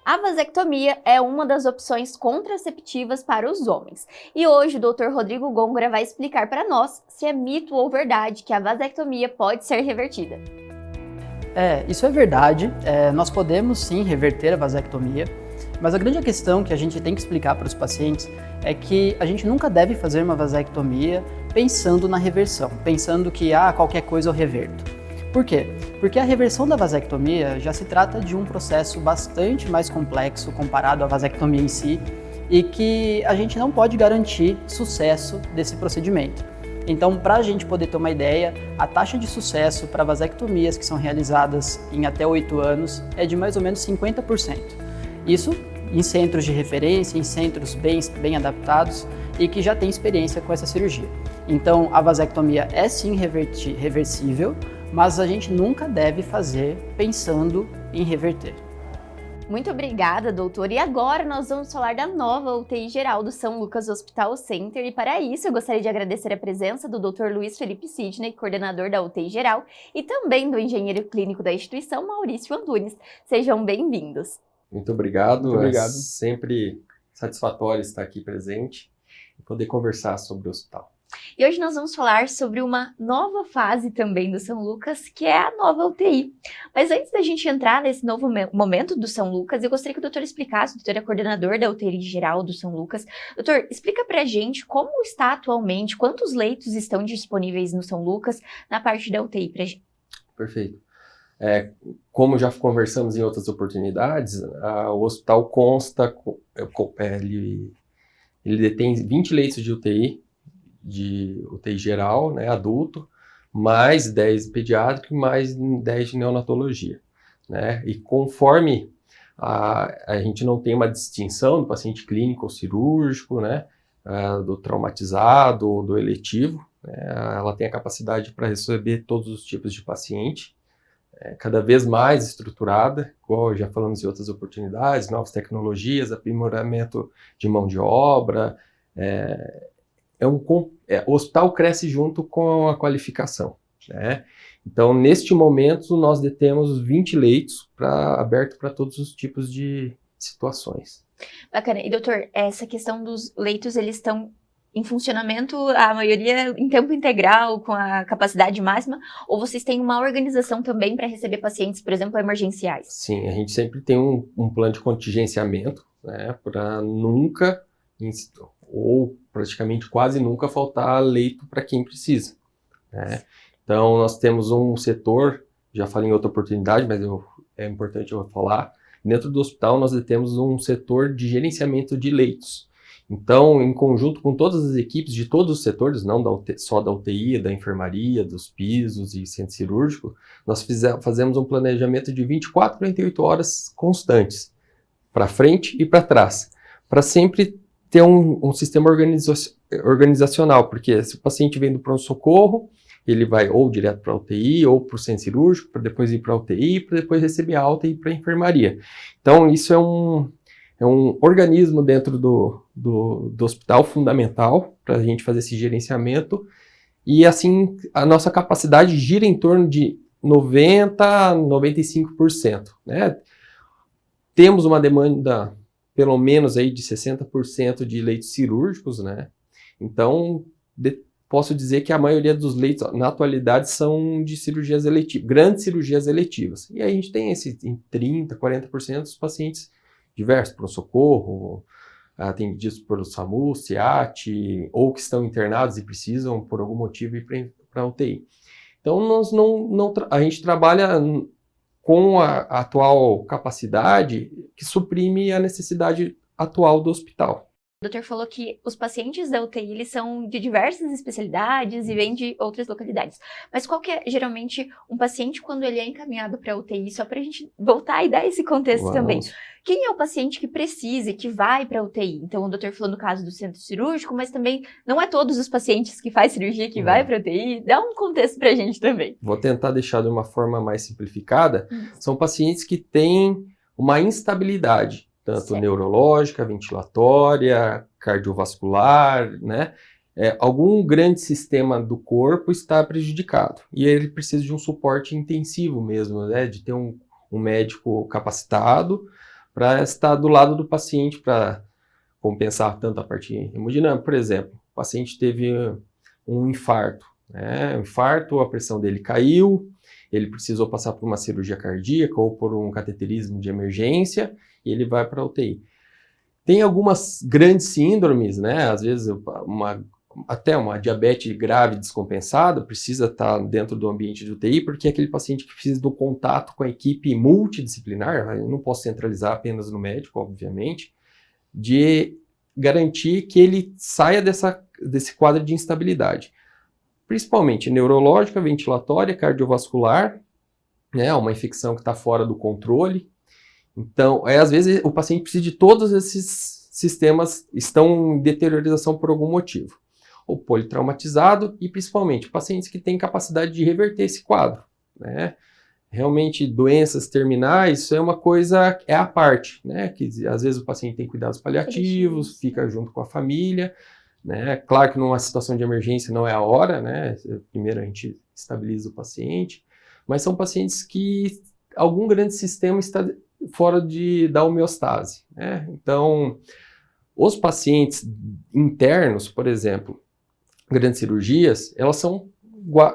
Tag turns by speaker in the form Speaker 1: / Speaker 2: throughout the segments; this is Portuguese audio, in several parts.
Speaker 1: A vasectomia é uma das opções contraceptivas para os homens. E hoje o Dr. Rodrigo Gongora vai explicar para nós se é mito ou verdade que a vasectomia pode ser revertida.
Speaker 2: Isso é verdade. Nós podemos sim reverter a vasectomia, mas a grande questão que a gente tem que explicar para os pacientes é que a gente nunca deve fazer uma vasectomia pensando na reversão, pensando que qualquer coisa eu reverto. Por quê? Porque a reversão da vasectomia já se trata de um processo bastante mais complexo comparado à vasectomia em si e que a gente não pode garantir sucesso desse procedimento. Então, para a gente poder ter uma ideia, a taxa de sucesso para vasectomias que são realizadas em até 8 anos é de mais ou menos 50%. Isso em centros de referência, em centros bem adaptados e que já têm experiência com essa cirurgia. Então, a vasectomia é sim reversível, mas a gente nunca deve fazer pensando em reverter.
Speaker 1: Muito obrigada, doutor. E agora nós vamos falar da nova UTI geral do São Lucas Hospital Center. E para isso eu gostaria de agradecer a presença do Dr. Luiz Felipe Sidney, coordenador da UTI geral, e também do engenheiro clínico da instituição, Maurício Antunes. Sejam bem-vindos.
Speaker 3: Muito obrigado.
Speaker 4: Muito obrigado.
Speaker 3: É sempre satisfatório estar aqui presente e poder conversar sobre o hospital.
Speaker 1: E hoje nós vamos falar sobre uma nova fase também do São Lucas, que é a nova UTI. Mas antes da gente entrar nesse novo momento do São Lucas, eu gostaria que o doutor explicasse, o doutor é coordenador da UTI geral do São Lucas. Doutor, explica pra gente como está atualmente, quantos leitos estão disponíveis no São Lucas na parte da UTI pra gente.
Speaker 3: Perfeito. Como já conversamos em outras oportunidades, o hospital consta, ele detém 20 leitos de UTI geral, né, adulto, mais 10 pediátrico e mais 10 de neonatologia, né? E conforme a gente não tem uma distinção do paciente clínico ou cirúrgico, né, do traumatizado ou do eletivo, né, ela tem a capacidade para receber todos os tipos de paciente, cada vez mais estruturada, igual já falamos em outras oportunidades, novas tecnologias, aprimoramento de mão de obra. O hospital cresce junto com a qualificação, né? Então, neste momento, nós detemos 20 leitos abertos para todos os tipos de situações.
Speaker 1: Bacana. E, doutor, essa questão dos leitos, eles estão em funcionamento, a maioria em tempo integral, com a capacidade máxima, ou vocês têm uma organização também para receber pacientes, por exemplo, emergenciais?
Speaker 3: Sim, a gente sempre tem um plano de contingenciamento, né, para nunca, ou praticamente quase nunca, faltar leito para quem precisa, né? Então, nós temos um setor, já falei em outra oportunidade, mas é importante eu falar, dentro do hospital nós temos um setor de gerenciamento de leitos. Então, em conjunto com todas as equipes de todos os setores, não só da UTI, da enfermaria, dos pisos e centro cirúrgico, nós fazemos um planejamento de 24 a 48 horas constantes, para frente e para trás, para sempre ter um sistema organizacional, porque se o paciente vem do pronto-socorro, ele vai ou direto para a UTI, ou para o centro cirúrgico, para depois ir para a UTI, para depois receber alta e ir para a enfermaria. Então, isso é um organismo dentro do hospital fundamental para a gente fazer esse gerenciamento, e assim a nossa capacidade gira em torno de 90% a 95%, né? Temos uma demanda pelo menos aí de 60% de leitos cirúrgicos, né? Então, posso dizer que a maioria dos leitos na atualidade são de cirurgias eletivas, grandes cirurgias eletivas. E aí a gente tem em 30%, 40% dos pacientes diversos, pronto-socorro, atendidos por SAMU, SEAT, ou que estão internados e precisam, por algum motivo, ir para a UTI. Então, a gente trabalha com a atual capacidade que suprime a necessidade atual do hospital.
Speaker 1: O doutor falou que os pacientes da UTI, eles são de diversas especialidades e vêm de outras localidades. Mas qual que é, geralmente, um paciente quando ele é encaminhado para a UTI? Só para a gente voltar e dar esse contexto também. Quem é o paciente que precisa e que vai para a UTI? Então, o doutor falou no caso do centro cirúrgico, mas também não é todos os pacientes que faz cirurgia que vai para a UTI. Dá um contexto para a gente também.
Speaker 3: Vou tentar deixar de uma forma mais simplificada. São pacientes que têm uma instabilidade, tanto neurológica, ventilatória, cardiovascular, né? Algum grande sistema do corpo está prejudicado. E ele precisa de um suporte intensivo mesmo, né? De ter um médico capacitado para estar do lado do paciente para compensar tanto a parte hemodinâmica. Por exemplo, o paciente teve um infarto, né? Um infarto, a pressão dele caiu, ele precisou passar por uma cirurgia cardíaca ou por um cateterismo de emergência e ele vai para a UTI. Tem algumas grandes síndromes, né? Às vezes até uma diabetes grave descompensada precisa estar dentro do ambiente de UTI, porque é aquele paciente que precisa do contato com a equipe multidisciplinar, eu não posso centralizar apenas no médico, obviamente, de garantir que ele saia desse quadro de instabilidade. Principalmente neurológica, ventilatória, cardiovascular, né? Uma infecção que está fora do controle. Então, às vezes o paciente precisa de todos esses sistemas, estão em deteriorização por algum motivo. Ou politraumatizado e, principalmente, pacientes que têm capacidade de reverter esse quadro, né? Realmente, doenças terminais, isso é uma coisa, é à parte, né? Que às vezes o paciente tem cuidados paliativos, fica junto com a família, né? Claro que numa situação de emergência não é a hora, né? Primeiro a gente estabiliza o paciente, mas são pacientes que algum grande sistema está fora da homeostase, né? Então, os pacientes internos, por exemplo, grandes cirurgias, elas são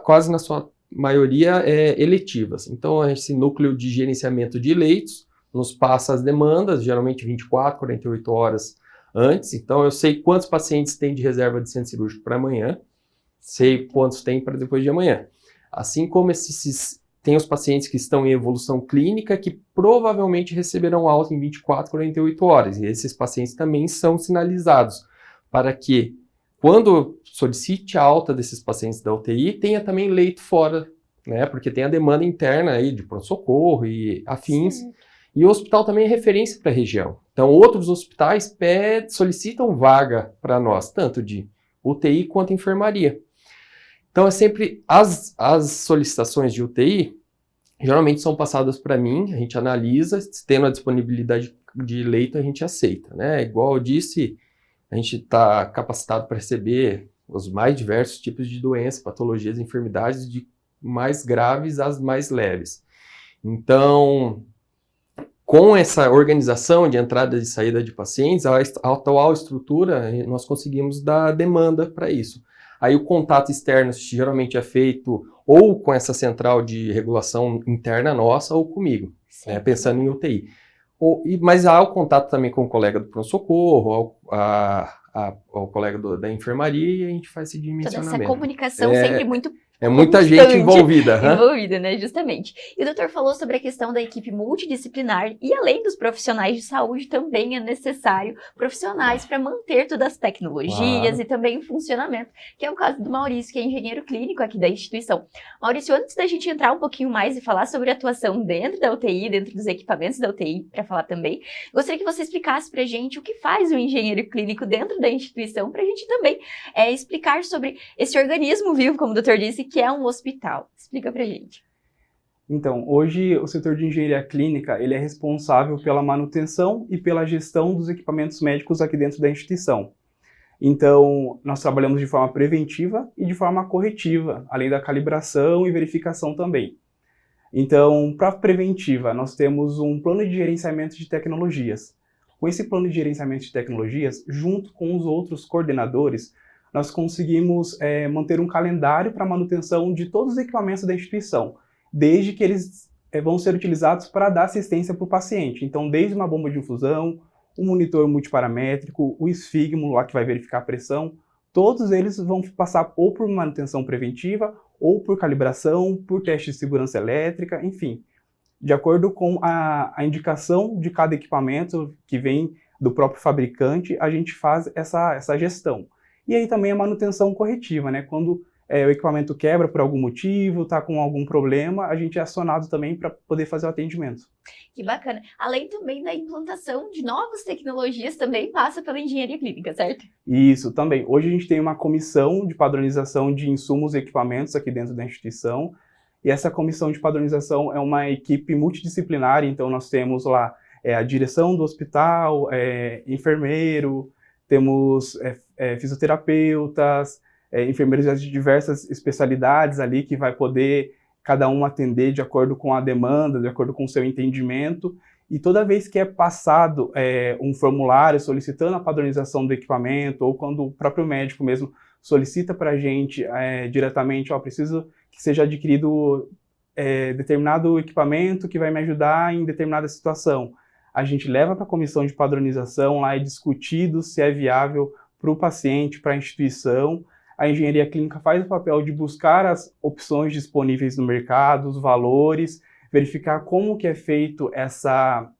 Speaker 3: quase na sua maioria eletivas. Então, esse núcleo de gerenciamento de leitos nos passa as demandas, geralmente 24, 48 horas antes. Então, eu sei quantos pacientes tem de reserva de centro cirúrgico para amanhã, sei quantos tem para depois de amanhã. Assim como tem os pacientes que estão em evolução clínica que provavelmente receberão alta em 24, 48 horas. E esses pacientes também são sinalizados para que, quando solicite a alta desses pacientes da UTI, tenha também leito fora, né? Porque tem a demanda interna aí de pronto-socorro e afins. Sim. E o hospital também é referência para a região. Então, outros hospitais solicitam vaga para nós, tanto de UTI quanto enfermaria. Então, é sempre as solicitações de UTI, geralmente são passadas para mim, a gente analisa, tendo a disponibilidade de leito, a gente aceita, né? Igual eu disse, a gente está capacitado para receber os mais diversos tipos de doenças, patologias, enfermidades, de mais graves às mais leves. Então, com essa organização de entrada e saída de pacientes, a atual estrutura, nós conseguimos dar demanda para isso. Aí o contato externo geralmente é feito ou com essa central de regulação interna nossa ou comigo, né, pensando em UTI. Mas há o contato também com o colega do pronto-socorro, ao colega da enfermaria, e a gente faz esse dimensionamento.
Speaker 1: Toda essa comunicação sempre muito
Speaker 3: É muita gente envolvida.
Speaker 1: Envolvida, né? Justamente. E o doutor falou sobre a questão da equipe multidisciplinar e além dos profissionais de saúde, também é necessário profissionais para manter todas as tecnologias e também o funcionamento, que é o caso do Maurício, que é engenheiro clínico aqui da instituição. Maurício, antes da gente entrar um pouquinho mais e falar sobre a atuação dentro da UTI, dentro dos equipamentos da UTI, para falar também, gostaria que você explicasse para a gente o que faz o engenheiro clínico dentro da instituição, para a gente também explicar sobre esse organismo vivo, como o doutor disse, que é um hospital. Explica pra gente.
Speaker 4: Então, hoje o setor de engenharia clínica, ele é responsável pela manutenção e pela gestão dos equipamentos médicos aqui dentro da instituição. Então, nós trabalhamos de forma preventiva e de forma corretiva, além da calibração e verificação também. Então, para preventiva, nós temos um plano de gerenciamento de tecnologias. Com esse plano de gerenciamento de tecnologias, junto com os outros coordenadores, nós conseguimos manter um calendário para a manutenção de todos os equipamentos da instituição, desde que eles vão ser utilizados para dar assistência para o paciente. Então, desde uma bomba de infusão, um monitor multiparamétrico, o esfígmo lá que vai verificar a pressão, todos eles vão passar ou por manutenção preventiva, ou por calibração, por teste de segurança elétrica, enfim. De acordo com a indicação de cada equipamento que vem do próprio fabricante, a gente faz essa gestão. E aí também a manutenção corretiva, né? Quando o equipamento quebra por algum motivo, está com algum problema, a gente é acionado também para poder fazer o atendimento.
Speaker 1: Que bacana. Além também da implantação de novas tecnologias, também passa pela engenharia clínica, certo?
Speaker 4: Isso, também. Hoje a gente tem uma comissão de padronização de insumos e equipamentos aqui dentro da instituição, e essa comissão de padronização é uma equipe multidisciplinar, então nós temos lá a direção do hospital, enfermeiro, temos fisioterapeutas, enfermeiros de diversas especialidades ali que vai poder cada um atender de acordo com a demanda, de acordo com o seu entendimento. e toda vez que é passado um formulário solicitando a padronização do equipamento, ou quando o próprio médico mesmo solicita para a gente diretamente, preciso que seja adquirido determinado equipamento que vai me ajudar em determinada situação. A gente leva para a comissão de padronização, lá é discutido se é viável para o paciente, para a instituição. A engenharia clínica faz o papel de buscar as opções disponíveis no mercado, os valores, verificar como que é feito essa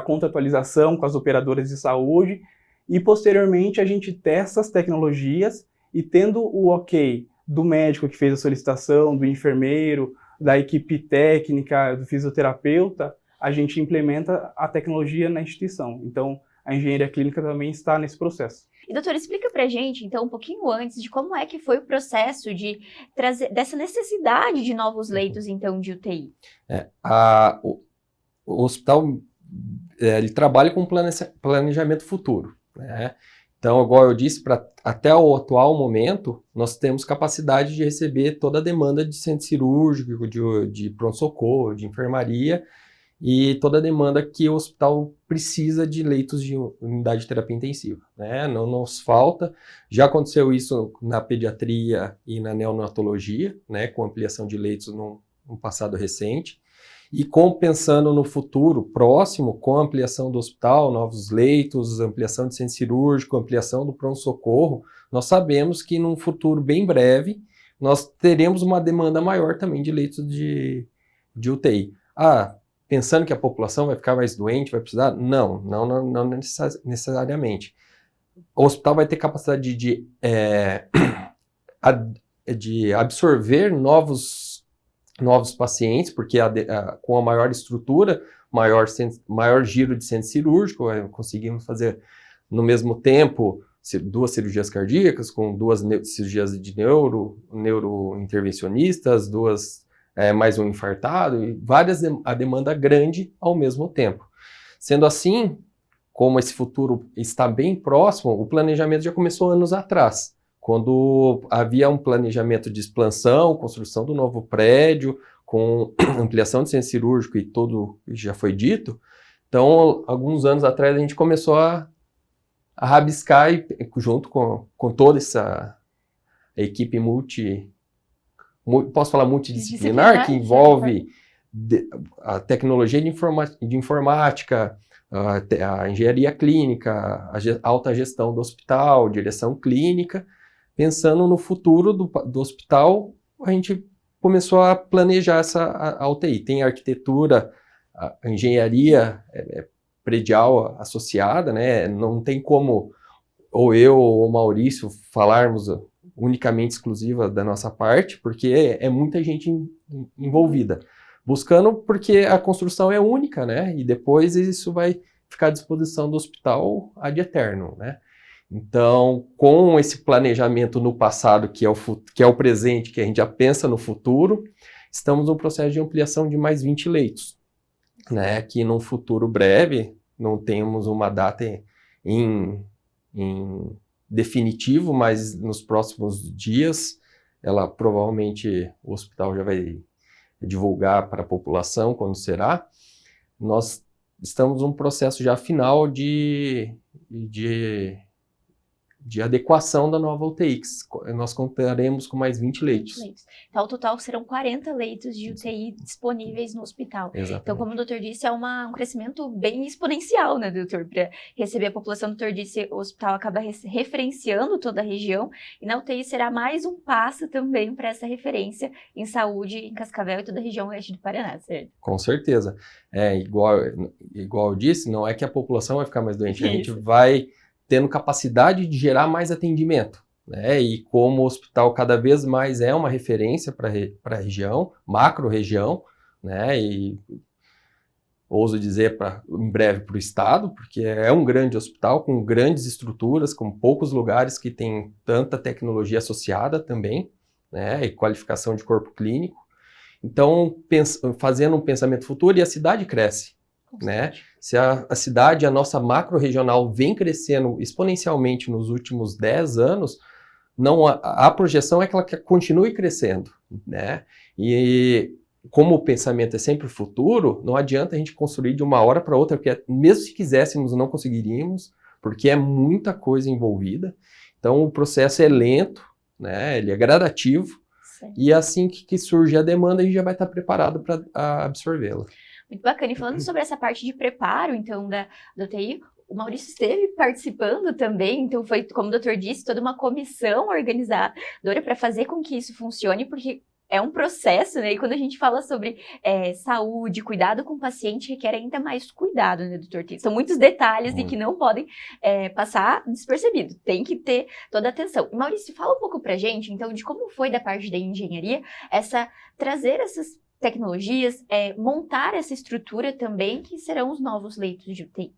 Speaker 4: contratualização com as operadoras de saúde, e posteriormente a gente testa as tecnologias, e tendo o ok do médico que fez a solicitação, do enfermeiro, da equipe técnica, do fisioterapeuta, a gente implementa a tecnologia na instituição. Então, a engenharia clínica também está nesse processo.
Speaker 1: E, doutor, explica pra gente, então, um pouquinho antes, de como é que foi o processo de trazer, dessa necessidade de novos leitos, então, de UTI.
Speaker 3: O hospital, ele trabalha com planejamento futuro, né? Então, igual eu disse, até o atual momento, nós temos capacidade de receber toda a demanda de centro cirúrgico, de pronto-socorro, de enfermaria, e toda a demanda que o hospital precisa de leitos de unidade de terapia intensiva, né? Não nos falta. Já aconteceu isso na pediatria e na neonatologia, né? Com ampliação de leitos no passado recente. E pensando no futuro próximo, com a ampliação do hospital, novos leitos, ampliação de centro cirúrgico, ampliação do pronto-socorro, nós sabemos que num futuro bem breve, nós teremos uma demanda maior também de leitos de UTI. Pensando que a população vai ficar mais doente, vai precisar? Não necessariamente. O hospital vai ter capacidade de absorver novos pacientes, porque com a maior estrutura, maior giro de centro cirúrgico, conseguimos fazer no mesmo tempo 2 cirurgias cardíacas, com 2 cirurgias de neurointervencionistas, 2 mais um infartado, e a demanda grande ao mesmo tempo. Sendo assim, como esse futuro está bem próximo, o planejamento já começou anos atrás, quando havia um planejamento de expansão, construção do novo prédio, com ampliação de centro cirúrgico e tudo já foi dito. Então, alguns anos atrás, a gente começou a rabiscar, junto com toda essa equipe multidisciplinar, que envolve a tecnologia de informática, a engenharia clínica, a alta gestão do hospital, direção clínica. Pensando no futuro do hospital, a gente começou a planejar a UTI. Tem a arquitetura, a engenharia predial associada, né? Não tem como ou eu ou o Maurício falarmos unicamente exclusiva da nossa parte, porque é muita gente envolvida. Buscando porque a construção é única, né? E depois isso vai ficar à disposição do hospital ad eterno, né? Então, com esse planejamento no passado, que é o presente, que a gente já pensa no futuro, estamos no processo de ampliação de mais 20 leitos, né? Que num futuro breve, não temos uma data em definitivo, mas nos próximos dias, provavelmente o hospital já vai divulgar para a população quando será. Nós estamos num processo já final de adequação da nova UTI. Nós contaremos com mais 20 leitos.
Speaker 1: Então, ao total, serão 40 leitos de UTI disponíveis no hospital.
Speaker 3: Exatamente.
Speaker 1: Então, como o doutor disse, é um crescimento bem exponencial, né, doutor? Para receber a população, o doutor disse, o hospital acaba referenciando toda a região, e na UTI será mais um passo também para essa referência em saúde em Cascavel e toda a região oeste do Paraná, certo?
Speaker 3: Com certeza. Igual eu disse, não é que a população vai ficar mais doente, a gente vai tendo capacidade de gerar mais atendimento, né? E como o hospital cada vez mais é uma referência para a região, macro-região, né? E ouso dizer em breve para o estado, porque é um grande hospital com grandes estruturas, com poucos lugares que tem tanta tecnologia associada também, né? E qualificação de corpo clínico. Então, fazendo um pensamento futuro, e a cidade cresce, né? Se a cidade, a nossa macro-regional, vem crescendo exponencialmente nos últimos 10 anos, a projeção é que ela continue crescendo, né? E como o pensamento é sempre o futuro, não adianta a gente construir de uma hora para outra, porque mesmo se quiséssemos, não conseguiríamos, porque é muita coisa envolvida. Então, o processo é lento, né? Ele é gradativo,
Speaker 1: Sim.
Speaker 3: e assim que surge a demanda, a gente já vai estar preparado para absorvê-la.
Speaker 1: Muito bacana. E falando sobre essa parte de preparo, então, da UTI, o Maurício esteve participando também, então foi, como o doutor disse, toda uma comissão organizadora para fazer com que isso funcione, porque é um processo, né? E quando a gente fala sobre saúde, cuidado com o paciente, requer ainda mais cuidado, né, doutor? São muitos detalhes e que não podem passar despercebido. Tem que ter toda a atenção. Maurício, fala um pouco pra gente, então, de como foi da parte da engenharia trazer essas tecnologias, montar essa estrutura também, que serão os novos leitos de UTI.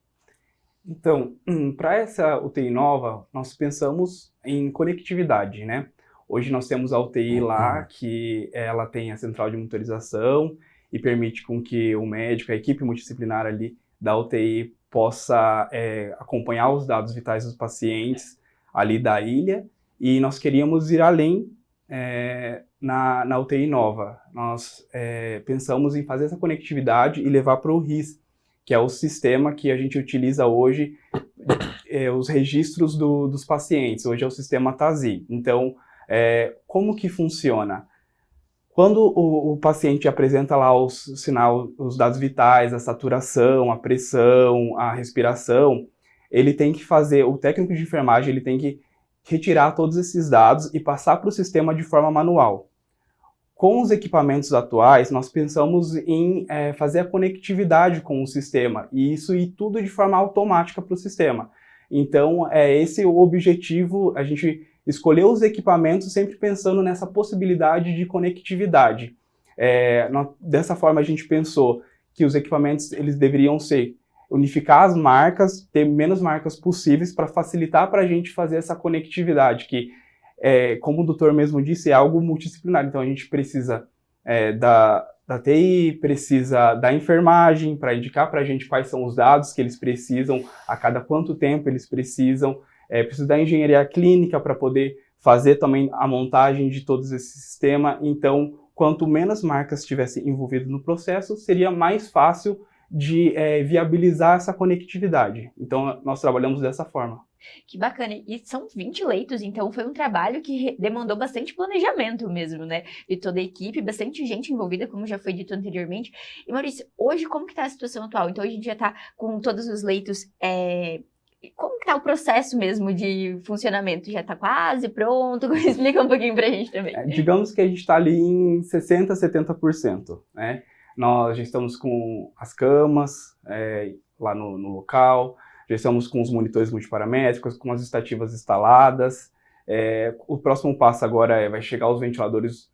Speaker 4: Então, para essa UTI nova, nós pensamos em conectividade, né? Hoje nós temos a UTI lá, que ela tem a central de monitorização e permite com que o médico, a equipe multidisciplinar ali da UTI possa acompanhar os dados vitais dos pacientes ali da ilha. E nós queríamos ir além na UTI nova. Nós pensamos em fazer essa conectividade e levar para o RIS, que é o sistema que a gente utiliza hoje, os registros dos pacientes. Hoje é o sistema TASI. Então, como que funciona? Quando o paciente apresenta lá os dados vitais, a saturação, a pressão, a respiração, ele tem que fazer, o técnico de enfermagem, ele tem que retirar todos esses dados e passar para o sistema de forma manual. Com os equipamentos atuais, nós pensamos em fazer a conectividade com o sistema, e isso ir tudo de forma automática para o sistema. Então, esse é o objetivo, a gente escolheu os equipamentos sempre pensando nessa possibilidade de conectividade. Dessa forma, a gente pensou que os equipamentos eles deveriam unificar as marcas, ter menos marcas possíveis para facilitar para a gente fazer essa conectividade, que, como o doutor mesmo disse, é algo multidisciplinar. Então, a gente precisa da TI, precisa da enfermagem para indicar para a gente quais são os dados que eles precisam, a cada quanto tempo eles precisam, precisa da engenharia clínica para poder fazer também a montagem de todo esse sistema. Então, quanto menos marcas estivessem envolvidas no processo, seria mais fácil de viabilizar essa conectividade. Então, nós trabalhamos dessa forma.
Speaker 1: Que bacana. E são 20 leitos, então foi um trabalho que demandou bastante planejamento mesmo, né? De toda a equipe, bastante gente envolvida, como já foi dito anteriormente. E Maurício, hoje como que está a situação atual? Então, hoje a gente já está com todos os leitos... Como que tá o processo mesmo de funcionamento? Já está quase pronto? Explica um pouquinho pra gente também.
Speaker 4: Digamos que a gente está ali em 60%, 70%, né? Nós já estamos com as camas lá no local, já estamos com os monitores multiparamétricos, com as estativas instaladas. O próximo passo agora vai chegar os ventiladores,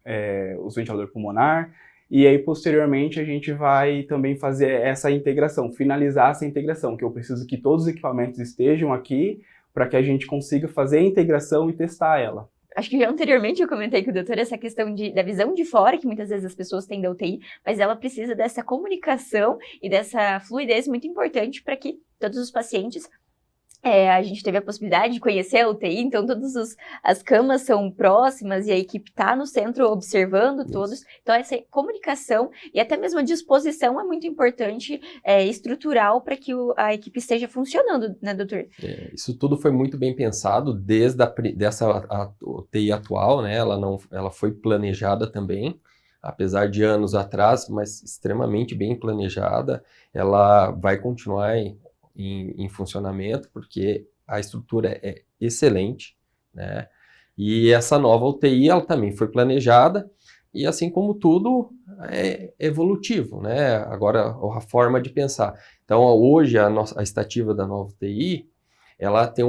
Speaker 4: os ventilador pulmonar, e aí posteriormente a gente vai também fazer essa integração, finalizar essa integração, que eu preciso que todos os equipamentos estejam aqui para que a gente consiga fazer a integração e testar ela.
Speaker 1: Acho que já anteriormente eu comentei com o doutor essa questão da visão de fora, que muitas vezes as pessoas têm da UTI, mas ela precisa dessa comunicação e dessa fluidez muito importante para que todos os pacientes... a gente teve a possibilidade de conhecer a UTI, então todas as camas são próximas e a equipe está no centro observando todos. Então essa comunicação e até mesmo a disposição é muito importante, estrutural, para que a equipe esteja funcionando, né, doutor?
Speaker 3: Isso tudo foi muito bem pensado desde a UTI atual, né? Ela foi planejada também, apesar de anos atrás, mas extremamente bem planejada. Ela vai continuar em funcionamento, porque a estrutura é excelente, né? E essa nova UTI, ela também foi planejada, e assim como tudo, é evolutivo, né? Agora, a forma de pensar. Então, hoje, a estativa da nova UTI, ela tem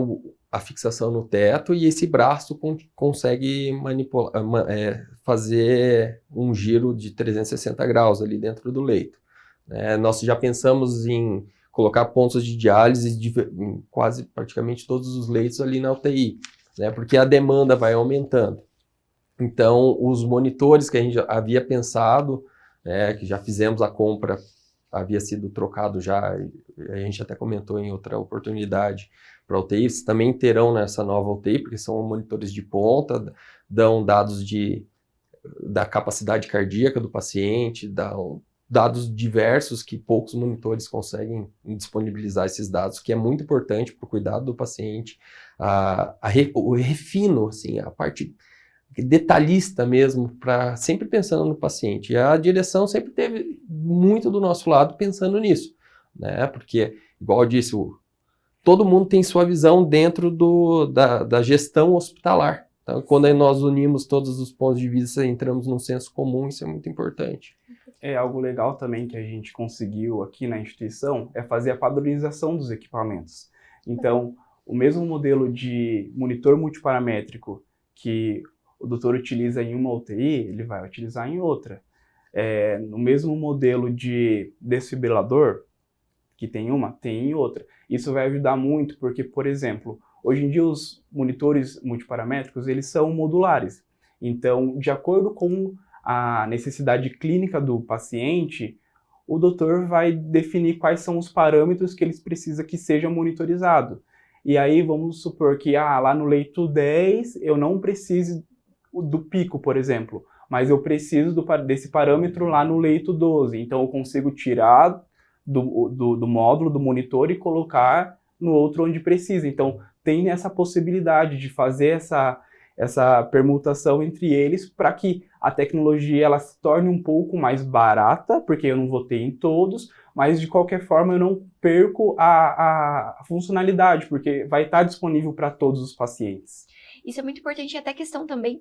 Speaker 3: a fixação no teto, e esse braço consegue fazer um giro de 360 graus ali dentro do leito. Nós já pensamos em colocar pontos de diálise em quase praticamente todos os leitos ali na UTI, né? Porque a demanda vai aumentando. Então, os monitores que a gente havia pensado, que já fizemos a compra, havia sido trocado já, a gente até comentou em outra oportunidade para a UTI, também terão nessa nova UTI, porque são monitores de ponta, dão dados de da capacidade cardíaca do paciente, dados diversos que poucos monitores conseguem disponibilizar esses dados, que é muito importante para o cuidado do paciente, o refino, assim, a parte detalhista mesmo, sempre pensando no paciente. E a direção sempre teve muito do nosso lado pensando nisso, né? Porque, igual eu disse, todo mundo tem sua visão dentro da gestão hospitalar. Então, quando nós unimos todos os pontos de vista, entramos num senso comum, isso é muito importante.
Speaker 4: É algo legal também que a gente conseguiu aqui na instituição, é fazer a padronização dos equipamentos. Então, o mesmo modelo de monitor multiparamétrico que o doutor utiliza em uma UTI, ele vai utilizar em outra. No mesmo modelo de desfibrilador, que tem em outra. Isso vai ajudar muito porque, por exemplo, hoje em dia os monitores multiparamétricos, eles são modulares. Então, de acordo com a necessidade clínica do paciente, o doutor vai definir quais são os parâmetros que ele precisa que seja monitorizado. E aí vamos supor que lá no leito 10 eu não preciso do pico, por exemplo, mas eu preciso desse parâmetro lá no leito 12. Então eu consigo tirar do módulo, do monitor e colocar no outro onde precisa. Então tem essa possibilidade de fazer essa permutação entre eles para que a tecnologia ela se torne um pouco mais barata, porque eu não vou ter em todos, mas de qualquer forma eu não perco a funcionalidade, porque vai estar disponível para todos os pacientes.
Speaker 1: Isso é muito importante, até a questão também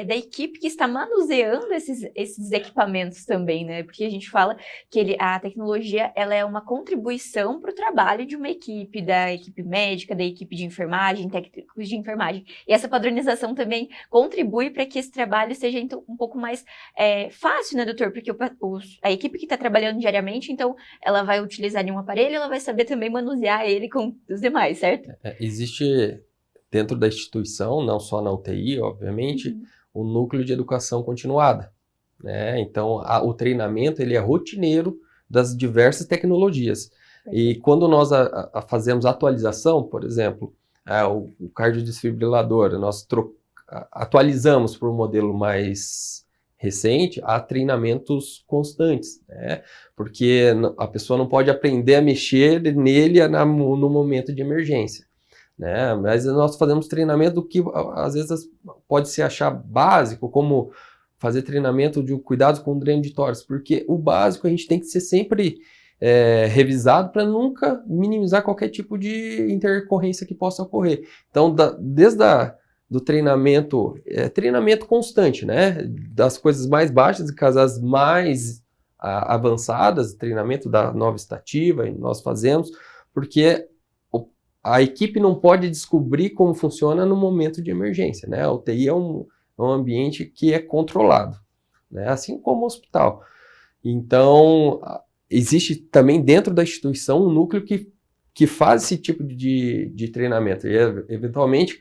Speaker 1: da equipe que está manuseando esses equipamentos também, né? Porque a gente fala que a tecnologia ela é uma contribuição para o trabalho de uma equipe, da equipe médica, da equipe de enfermagem, técnicos de enfermagem. E essa padronização também contribui para que esse trabalho seja então, um pouco mais fácil, né, doutor? Porque a equipe que está trabalhando diariamente, então, ela vai utilizar um aparelho, ela vai saber também manusear ele com os demais, certo?
Speaker 3: Existe dentro da instituição, não só na UTI, obviamente, o núcleo de educação continuada, né? Então, o treinamento ele é rotineiro das diversas tecnologias. E quando nós fazemos atualização, por exemplo, o cardiodesfibrilador, nós atualizamos para um modelo mais recente, há treinamentos constantes, né? Porque a pessoa não pode aprender a mexer nele no momento de emergência, né? Mas nós fazemos treinamento do que às vezes pode se achar básico, como fazer treinamento de cuidados com dreno de tórax, porque o básico a gente tem que ser sempre revisado para nunca minimizar qualquer tipo de intercorrência que possa ocorrer. Então, desde do treinamento constante, né? Das coisas mais baixas e as mais avançadas, treinamento da nova estativa, nós fazemos, porque a equipe não pode descobrir como funciona no momento de emergência, né? A UTI é um ambiente que é controlado, né? Assim como o hospital. Então, existe também dentro da instituição um núcleo que faz esse tipo de treinamento. E, eventualmente,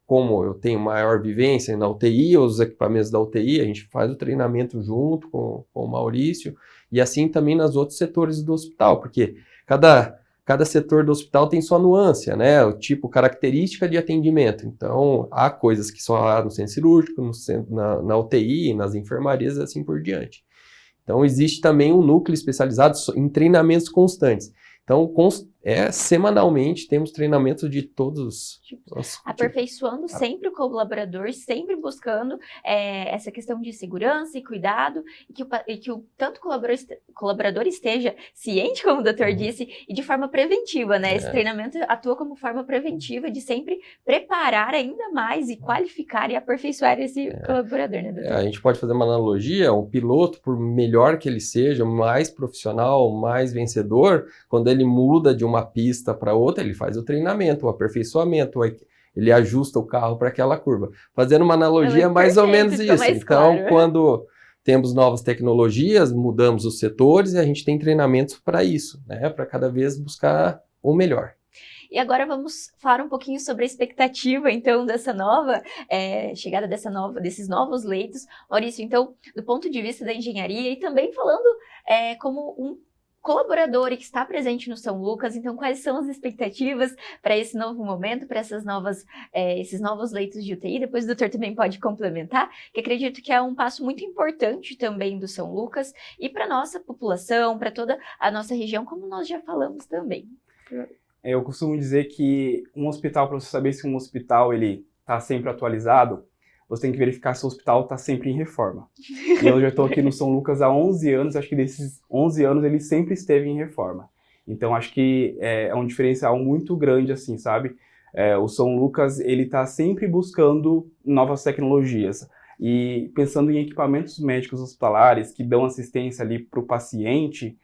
Speaker 3: como eu tenho maior vivência na UTI, os equipamentos da UTI, a gente faz o treinamento junto com o Maurício, e assim também nos outros setores do hospital, porque cada setor do hospital tem sua nuance, né? O tipo, característica de atendimento. Então, há coisas que só há no centro cirúrgico, na UTI, nas enfermarias e assim por diante. Então, existe também um núcleo especializado em treinamentos constantes. Então, semanalmente, temos treinamentos de todos os
Speaker 1: aperfeiçoando sempre o colaborador, sempre buscando essa questão de segurança e cuidado, e que tanto o colaborador esteja ciente, como o doutor disse, e de forma preventiva, né? Esse treinamento atua como forma preventiva de sempre preparar ainda mais e qualificar e aperfeiçoar esse colaborador, né, doutor?
Speaker 3: A gente pode fazer uma analogia, um piloto, por melhor que ele seja, mais profissional, mais vencedor, quando ele muda de uma pista para outra, ele faz o treinamento, o aperfeiçoamento, ele ajusta o carro para aquela curva. Fazendo uma analogia, mais ou menos isso. Então, quando temos novas tecnologias, mudamos os setores e a gente tem treinamentos para isso, né? Para cada vez buscar o melhor.
Speaker 1: E agora vamos falar um pouquinho sobre a expectativa, então, dessa nova chegada desses novos leitos. Maurício, então, do ponto de vista da engenharia e também falando como colaborador e que está presente no São Lucas. Então, quais são as expectativas para esse novo momento, para esses novos leitos de UTI? Depois o doutor também pode complementar, que acredito que é um passo muito importante também do São Lucas e para a nossa população, para toda a nossa região, como nós já falamos também.
Speaker 4: Eu costumo dizer que um hospital, para você saber se um hospital ele está sempre atualizado, você tem que verificar se o hospital está sempre em reforma. E eu já estou aqui no São Lucas há 11 anos, acho que desses 11 anos ele sempre esteve em reforma. Então acho que é um diferencial muito grande, assim, sabe? O São Lucas, ele está sempre buscando novas tecnologias. E pensando em equipamentos médicos hospitalares que dão assistência ali para o paciente,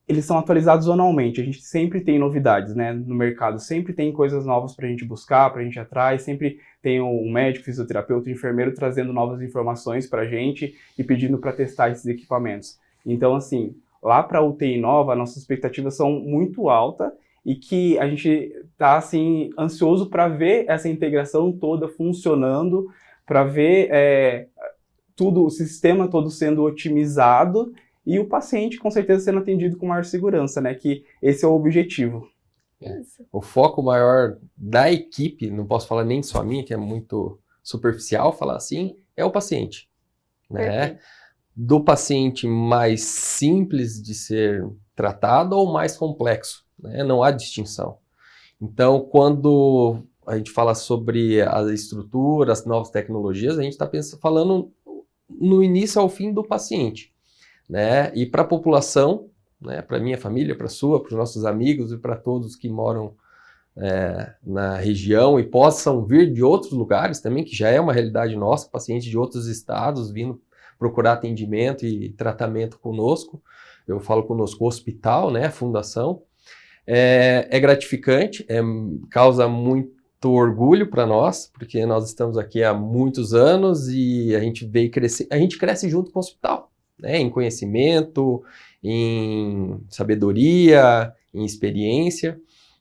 Speaker 4: eles são atualizados anualmente, a gente sempre tem novidades, né, no mercado, sempre tem coisas novas para a gente buscar, para a gente ir atrás, sempre tem um médico, fisioterapeuta, enfermeiro trazendo novas informações para a gente e pedindo para testar esses equipamentos. Então, assim, lá para a UTI nova, nossas expectativas são muito altas e que a gente está, assim, ansioso para ver essa integração toda funcionando, para ver o sistema todo sendo otimizado, e o paciente, com certeza, sendo atendido com maior segurança, né? Que esse é o objetivo.
Speaker 3: O foco maior da equipe, não posso falar nem só a minha, que é muito superficial falar assim, é o paciente. Né? Do paciente mais simples de ser tratado ao mais complexo. Né? Não há distinção. Então, quando a gente fala sobre a estrutura, as novas tecnologias, a gente está falando no início ao fim do paciente. Né? E para a população, né, para a minha família, para a sua, para os nossos amigos e para todos que moram na região e possam vir de outros lugares também, que já é uma realidade nossa, pacientes de outros estados vindo procurar atendimento e tratamento conosco. Eu falo conosco hospital, né, a fundação. É gratificante, causa muito orgulho para nós, porque nós estamos aqui há muitos anos e a gente veio crescer, a gente cresce junto com o hospital. Né, em conhecimento, em sabedoria, em experiência.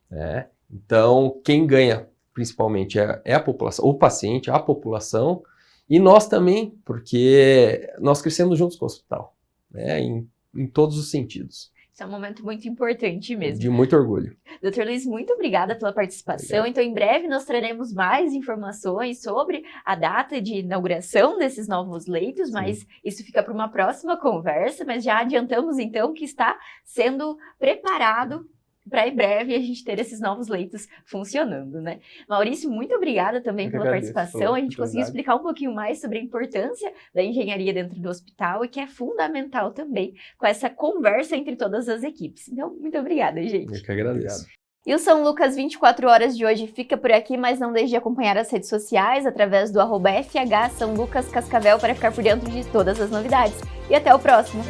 Speaker 3: Né? Então, quem ganha principalmente é a população, o paciente, a população, e nós também, porque nós crescemos juntos com o hospital, né, em todos os sentidos.
Speaker 1: Isso é um momento muito importante mesmo.
Speaker 3: De muito orgulho.
Speaker 1: Doutor Luiz, muito obrigada pela participação. Obrigado. Então, em breve, nós traremos mais informações sobre a data de inauguração desses novos leitos, mas isso fica para uma próxima conversa. Mas já adiantamos, então, que está sendo preparado para em breve a gente ter esses novos leitos funcionando, né? Maurício, muito obrigada também pela participação. A gente conseguiu explicar um pouquinho mais sobre a importância da engenharia dentro do hospital e que é fundamental também com essa conversa entre todas as equipes. Então, muito obrigada, gente.
Speaker 3: Eu que agradeço.
Speaker 1: E o São Lucas 24 horas de hoje fica por aqui, mas não deixe de acompanhar as redes sociais através do @FH São Lucas Cascavel para ficar por dentro de todas as novidades. E até o próximo!